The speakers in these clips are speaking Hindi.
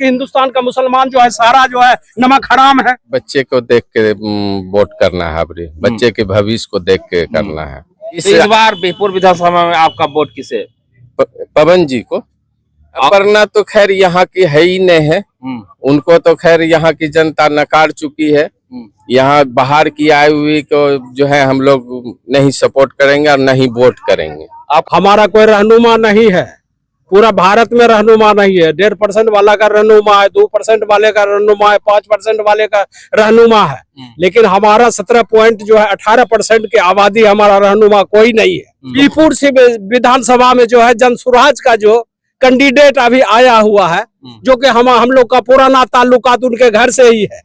कि हिंदुस्तान का मुसलमान जो है सारा जो है नमक हराम है। बच्चे को देख के वोट करना है, अबरी बच्चे के भविष्य को देख के करना है। इस बार बीरपुर विधानसभा में आपका वोट किसे? पवन जी को। अपर्णा तो खैर यहाँ की है ही नहीं है, उनको तो खैर यहाँ की जनता नकार चुकी है। यहाँ बाहर की आई हुई को जो है हम लोग नहीं सपोर्ट करेंगे और नहीं वोट करेंगे। अब हमारा कोई रहनुमा नहीं है, पूरा भारत में रहनुमा नहीं है। 1.5% वाला का रहनुमा है, 2% वाले का रहनुमा है, 5% वाले का रहनुमा है, लेकिन हमारा 17 पॉइंट जो है 18% की आबादी हमारा रहनुमा कोई नहीं है। बीरपुर से विधानसभा में जो है जनसुराज का जो कैंडिडेट अभी आया हुआ है, जो कि हम लोग का पुराना ताल्लुकात उनके घर से ही है।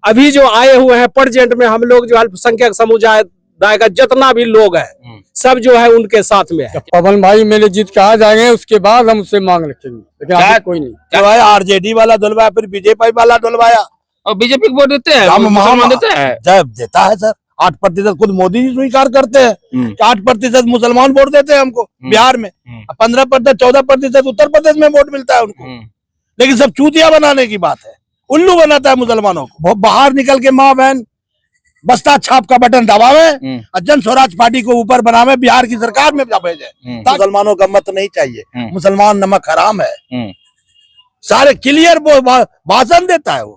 अभी जो आए हुए हैं प्रेजेंट में हम लोग जो अल्पसंख्यक समुदाय का जितना भी लोग है सब जो है उनके साथ में है। पवन भाई मेरे जीत के आ जाएंगे, उसके बाद हम उससे मांग रखेंगे, लेकिन कोई नहीं। जो है आरजेडी वाला धुलवाया, फिर बीजेपी वाला धुलवाया और बीजेपी को वोट देते हैं, मुसलमान देते हैं। जब देता है सर 8% खुद मोदी जी स्वीकार करते हैं कि 8% मुसलमान वोट देते हैं हमको बिहार में, 15% 14% उत्तर प्रदेश में वोट मिलता है उनको। लेकिन सब चूतिया बनाने की बात है, उल्लू बनाता है मुसलमानों को। बाहर निकल के माँ बहन बस्ता छाप का बटन दबावे और जन स्वराज पार्टी को ऊपर बनावे, बिहार की सरकार में भेजे। मुसलमानों का मत नहीं चाहिए, मुसलमान नमक हराम है, सारे क्लियर भाषण देता है वो।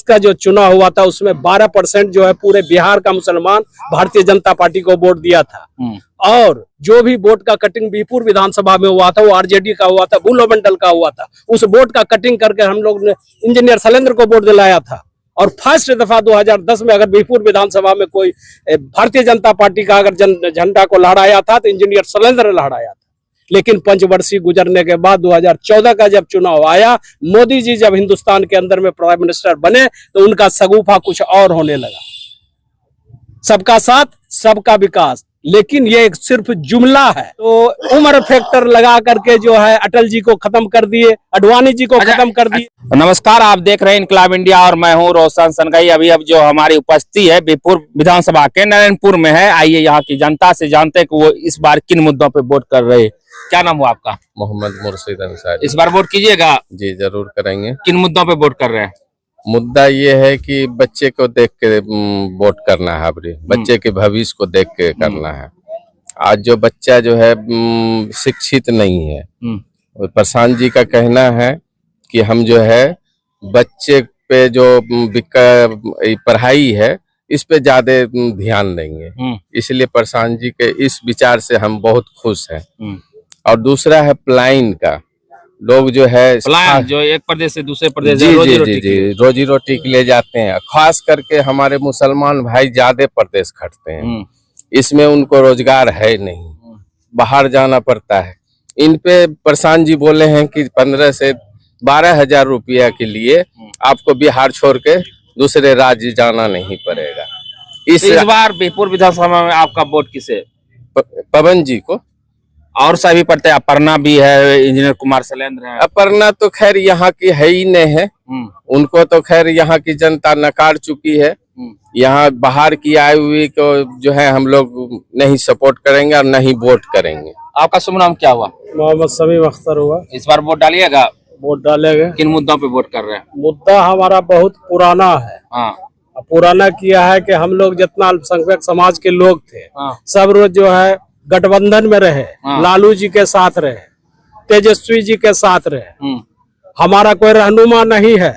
का जो चुनाव हुआ था उसमें 12% जो है पूरे बिहार का मुसलमान भारतीय जनता पार्टी को वोट दिया था, और जो भी वोट का कटिंग बीरपुर विधानसभा में हुआ था वो आरजेडी का हुआ था, बुलो मंडल का हुआ था। उस वोट का कटिंग करके हम लोग ने इंजीनियर शैलेंद्र को वोट दिलाया था। और फर्स्ट दफा 2010 में अगर बीरपुर विधानसभा में कोई भारतीय जनता पार्टी का अगर झंडा को लहराया था तो इंजीनियर शैलेंद्र लहराया था। लेकिन पंचवर्षीय गुजरने के बाद 2014 का जब चुनाव आया, मोदी जी जब हिंदुस्तान के अंदर में प्राइम मिनिस्टर बने तो उनका सगुफा कुछ और होने लगा। सबका साथ सबका विकास, लेकिन ये एक सिर्फ जुमला है। तो उम्र फैक्टर लगा करके जो है अटल जी को खत्म कर दिए, अडवाणी जी को खत्म कर दिए। नमस्कार, आप देख रहे हैं इनकलाब इंडिया और मैं हूं रोशन सनगाई। अभी अब जो हमारी उपस्थिति है बीरपुर विधानसभा के नारायणपुर में है। आइए यहाँ की जनता से जानते हैं कि वो इस बार किन मुद्दों पे वोट कर रहे हैं। क्या नाम हुआ आपका? मोहम्मद मुर्शिद अंसारी। इस बार वोट कीजिएगा? जी जरूर करेंगे। किन मुद्दों पे वोट कर रहे हैं? मुद्दा ये है कि बच्चे को देख के वोट करना है, अबरी बच्चे के भविष्य को देख के करना है। आज जो बच्चा जो है शिक्षित नहीं है, प्रशांत जी का कहना है कि हम जो है बच्चे पे जो पढ़ाई है इस पे ज्यादा ध्यान देंगे, इसलिए प्रशांत जी के इस विचार से हम बहुत खुश हैं। और दूसरा है प्लाइन का, लोग जो है जो एक प्रदेश से दूसरे प्रदेश रोजी रोटी के लिए जाते हैं, खास करके हमारे मुसलमान भाई ज्यादा प्रदेश खटते हैं, इसमें उनको रोजगार है नहीं, बाहर जाना पड़ता है। इन पे प्रशांत जी बोले हैं कि 15 से 12 हजार रुपया के लिए आपको बिहार छोड़ के दूसरे राज्य जाना नहीं पड़ेगा। इस बार बीरपुर विधानसभा में आपका वोट किसे? पवन जी को। और सभी पढ़ते हैं, अपर्णा भी है, इंजीनियर कुमार शैलेंद्र है। अपर्णा तो खैर यहाँ की है ही नहीं है, उनको तो खैर यहाँ की जनता नकार चुकी है। यहाँ बाहर की आई हुई को जो है हम लोग नहीं सपोर्ट करेंगे और नहीं वोट करेंगे। आपका शुभ नाम क्या हुआ? मोहम्मद समीम अख्तर हुआ। इस बार वोट डालिएगा? वोट डालेंगे। किन मुद्दों पे वोट कर रहे हैं? मुद्दा हमारा बहुत पुराना है। पुराना किया है कि हम लोग जितना अल्पसंख्यक समाज के लोग थे सब रोज जो है गठबंधन में रहे, लालू जी के साथ रहे, तेजस्वी जी के साथ रहे। हमारा कोई रहनुमा नहीं है,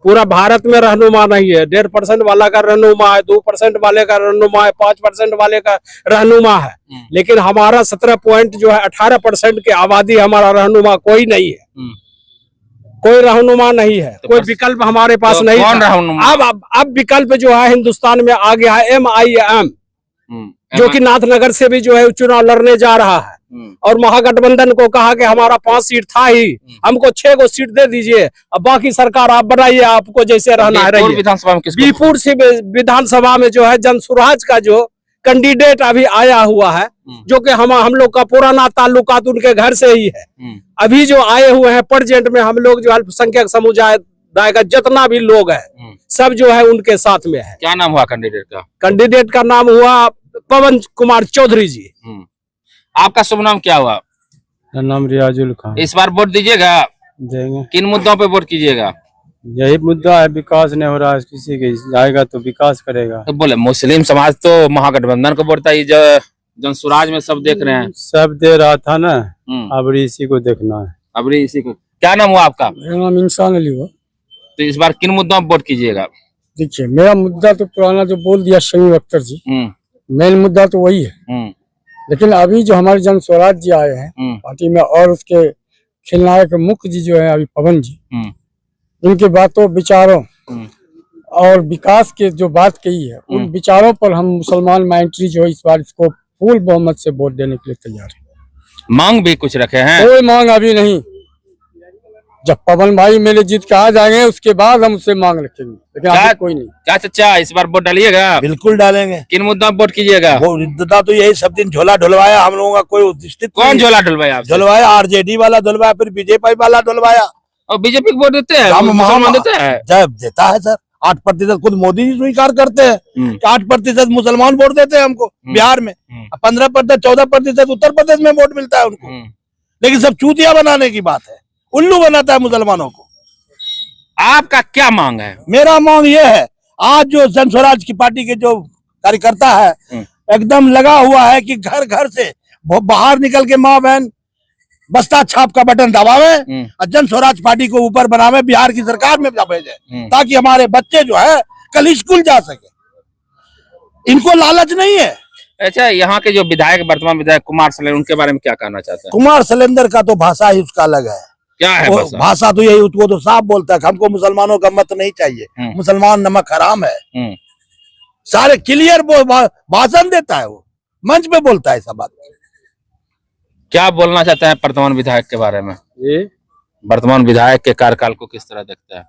पूरा भारत में रहनुमा नहीं है। 1.5% वाला का रहनुमा है, 2% वाले का रहनुमा है, 5% वाले का रहनुमा है, लेकिन हमारा 17 पॉइंट जो है 18% की आबादी हमारा रहनुमा कोई नहीं है। कोई रहनुमा नहीं है, कोई विकल्प हमारे पास नहीं है। अब विकल्प जो है हिंदुस्तान में आ गया है MIM, जो कि नाथनगर से भी जो है चुनाव लड़ने जा रहा है। और महागठबंधन को कहा कि हमारा 5 सीट था ही, हमको 6 को सीट दे दीजिए, अब बाकी सरकार आप बनाइए, आपको जैसे रहना है रहिए। बीरपुर से विधानसभा में जो है जनसुराज का जो कैंडिडेट अभी आया हुआ है, जो कि हम लोग का पुराना ताल्लुकात उनके घर से ही है। अभी जो आए हुए हैं प्रेजेंट में हम लोग जो अल्पसंख्यक समुदाय का जितना भी लोग है सब जो है उनके साथ में है। क्या नाम हुआ कैंडिडेट का? कैंडिडेट का नाम हुआ पवन कुमार चौधरी जी। आपका शुभ नाम क्या हुआ? नाम रियाजुल खान। इस बार वोट दीजिएगा? देंगे। किन मुद्दों पे वोट कीजिएगा? यही मुद्दा है, विकास नहीं हो रहा है किसी के, आएगा तो विकास करेगा। तो बोले मुस्लिम समाज तो महागठबंधन को वोट है, जो जनसुराज में सब देख रहे हैं। सब दे रहा था ना, अब इसी को देखना है। अब इसी को। क्या नाम हुआ आपका? मेरा नाम इंसान अली हुआ। तो इस बार किन मुद्दों पे वोट कीजिएगा? देखिए, मेरा मुद्दा तो पुराना जो बोल दिया शमीम अख्तर जी, मेन मुद्दा तो वही है। लेकिन अभी जो हमारे जन स्वराज जी आए हैं पार्टी में, और उसके खिलनायक मुख्य जी जो है अभी पवन जी, उनके बातों विचारों और विकास के जो बात कही है, उन विचारों पर हम मुसलमान माइनॉरिटी जो है इस बार इसको फुल बहुमत से वोट देने के लिए तैयार है। मांग भी कुछ रखे हैं? कोई मांग अभी नहीं, जब पवन भाई मेरे जीत के आ जाएंगे उसके बाद हम उससे मांग रखेंगे, लेकिन अभी कोई नहीं। क्या चाचा इस बार वोट डालिएगा? बिल्कुल डालेंगे। किन मुद्दों पे वोट कीजिएगा? वो मुद्दा तो यही, सब दिन झोला ढुलवाया हम लोगों का, कोई उद्दिष्ट कौन झोला ढुलवाया आपसे? ढुलवाया, आरजेडी वाला ढुलवाया, फिर बीजेपी वाला ढुलवाया। और बीजेपी को वोट देते हैं? हम मुसलमान देते हैं? जब देता है सर, 8% खुद मोदी जी स्वीकार करते हैं कि 8% मुसलमान वोट देते हैं हमको बिहार में। 15%, 14% उत्तर प्रदेश में वोट मिलता है उनको। लेकिन सब चूतिया बनाने की बात है, उल्लू बनाता है मुसलमानों को। आपका क्या मांग है? मेरा मांग ये है, आज जो जन स्वराज की पार्टी के जो कार्यकर्ता है एकदम लगा हुआ है कि घर घर से बाहर निकल के माँ बहन बस्ता छाप का बटन दबावे और जन स्वराज पार्टी को ऊपर बनावे, बिहार की सरकार में भेजे, ताकि हमारे बच्चे जो है कल स्कूल जा सके। इनको लालच नहीं है। अच्छा, यहाँ के जो विधायक, वर्तमान विधायक कुमार सलेंद्र, उनके बारे में क्या कहना चाहते हैं? कुमार सलेंद्र का तो भाषा ही उसका अलग है। क्या है भाषा? तो यही, वो तो साफ बोलता है हमको मुसलमानों का मत नहीं चाहिए, मुसलमान नमक हराम है। सारे क्लियर भाषण देता है, वो मंच पे बोलता है सब बात। क्या बोलना चाहते हैं वर्तमान विधायक के बारे में? वर्तमान विधायक के कार्यकाल को किस तरह देखते हैं?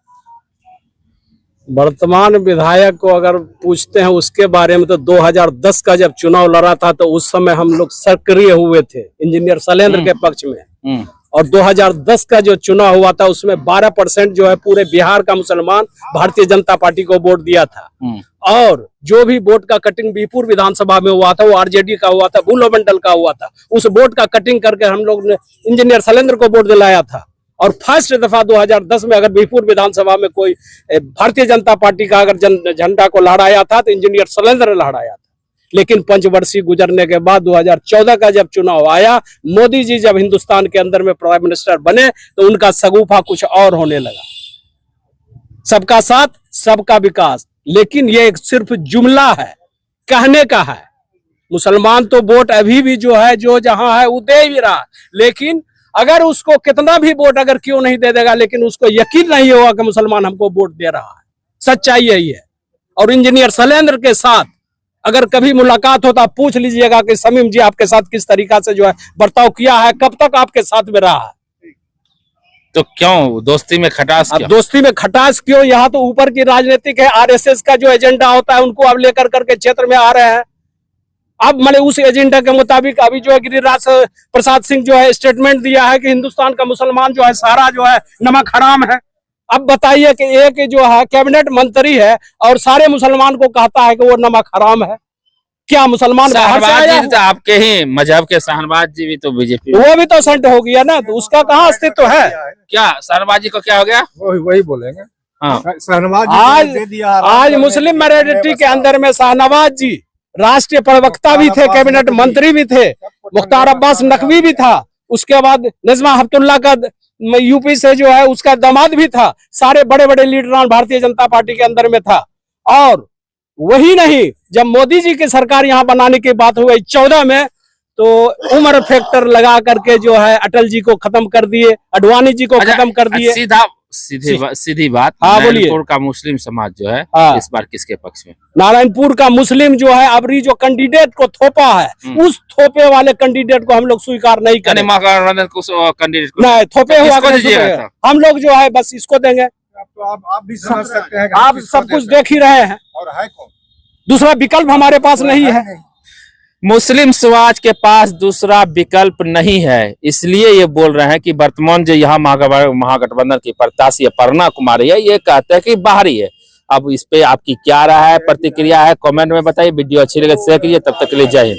वर्तमान विधायक को अगर पूछते हैं उसके बारे में, तो 2010 का जब चुनाव लड़ा था तो उस समय हम लोग सक्रिय हुए थे इंजीनियर शैलेंद्र के पक्ष में। और 2010 का जो चुनाव हुआ था उसमें 12% जो है पूरे बिहार का मुसलमान भारतीय जनता पार्टी को वोट दिया था। और जो भी वोट का कटिंग बीपुर विधानसभा में हुआ था वो आरजेडी का हुआ था, बुलो मंडल का हुआ था। उस वोट का कटिंग करके हम लोग ने इंजीनियर शैलेंद्र को वोट दिलाया था। और फर्स्ट दफा 2010 में अगर बीपुर विधानसभा में कोई भारतीय जनता पार्टी का अगर झंडा को लहराया था तो इंजीनियर शैलेंद्र लहराया था। लेकिन पंचवर्षीय गुजरने के बाद 2014 का जब चुनाव आया, मोदी जी जब हिंदुस्तान के अंदर में प्राइम मिनिस्टर बने तो उनका सगुफा कुछ और होने लगा। सबका साथ, सबका विकास, लेकिन ये एक सिर्फ जुमला है, कहने का है। मुसलमान तो वोट अभी भी जो है, जो जहां है वो दे भी रहा, लेकिन अगर उसको कितना भी वोट अगर क्यों नहीं दे देगा, लेकिन उसको यकीन नहीं होगा कि मुसलमान हमको वोट दे रहा है। सच्चाई यही है। और इंजीनियर शैलेंद्र के साथ अगर कभी मुलाकात हो तो आप पूछ लीजिएगा कि शमीम जी आपके साथ किस तरीका से जो है बर्ताव किया है, कब तक आपके साथ में रहा है। तो क्यों दोस्ती में खटास? अब दोस्ती में खटास क्यों? यहाँ तो ऊपर की राजनीतिक है, आरएसएस का जो एजेंडा होता है उनको अब लेकर करके क्षेत्र में आ रहे हैं। अब मैंने उस एजेंडा के मुताबिक अभी जो है गिरिराज प्रसाद सिंह जो है स्टेटमेंट दिया है कि हिंदुस्तान का मुसलमान जो है सारा जो है नमक हराम है। अब बताइए कि एक जो है कैबिनेट मंत्री है और सारे मुसलमान को कहता है कि वो नमक हराम है। क्या मुसलमान बाहर से आया? तो आपके ही मजहब के शहनवाज जी भी तो बीजेपी, वो भी तो सेंट हो गया ना, तो उसका कहाँ अस्तित्व है? क्या शहनवाज जी को क्या हो गया? वही बोलेंगे। हाँ, आज मुस्लिम माइनॉरिटी के अंदर में शाहनवाज जी राष्ट्रीय प्रवक्ता भी थे, कैबिनेट मंत्री भी थे, मुख्तार अब्बास नकवी भी था, उसके बाद नजमा हफ्तुल्लाह का यूपी से जो है उसका दामाद भी था, सारे बड़े बड़े लीडरान भारतीय जनता पार्टी के अंदर में था। और वही नहीं, जब मोदी जी की सरकार यहाँ बनाने की बात हुई 14 में, तो उम्र फैक्टर लगा करके जो है अटल जी को खत्म कर दिए, अडवाणी जी को खत्म कर दिए। सीधी बात, हाँ, नारायणपुर का मुस्लिम समाज जो है इस बार किसके पक्ष में? नारायणपुर का मुस्लिम जो है अबरी जो कैंडिडेट को थोपा है, उस थोपे वाले कैंडिडेट को हम लोग स्वीकार नहीं करें। कैंडिडेट को नहीं, थोपे हुआ हम लोग जो है बस इसको देंगे। आप भी समझ सकते हैं, आप सब कुछ देख ही रहे हैं, और है कौन? दूसरा दूसरा विकल्प हमारे पास नहीं है। मुस्लिम समाज के पास दूसरा विकल्प नहीं है, इसलिए ये बोल रहे हैं कि वर्तमान जो यहाँ महागठबंधन की प्रत्याशी अपर्णा कुमारी है, ये कहते हैं कि बाहरी है। अब इस पे आपकी क्या राय है, प्रतिक्रिया है, कमेंट में बताइए। वीडियो अच्छी लगे शेयर कीजिए। तब तक के लिए जय हिंद।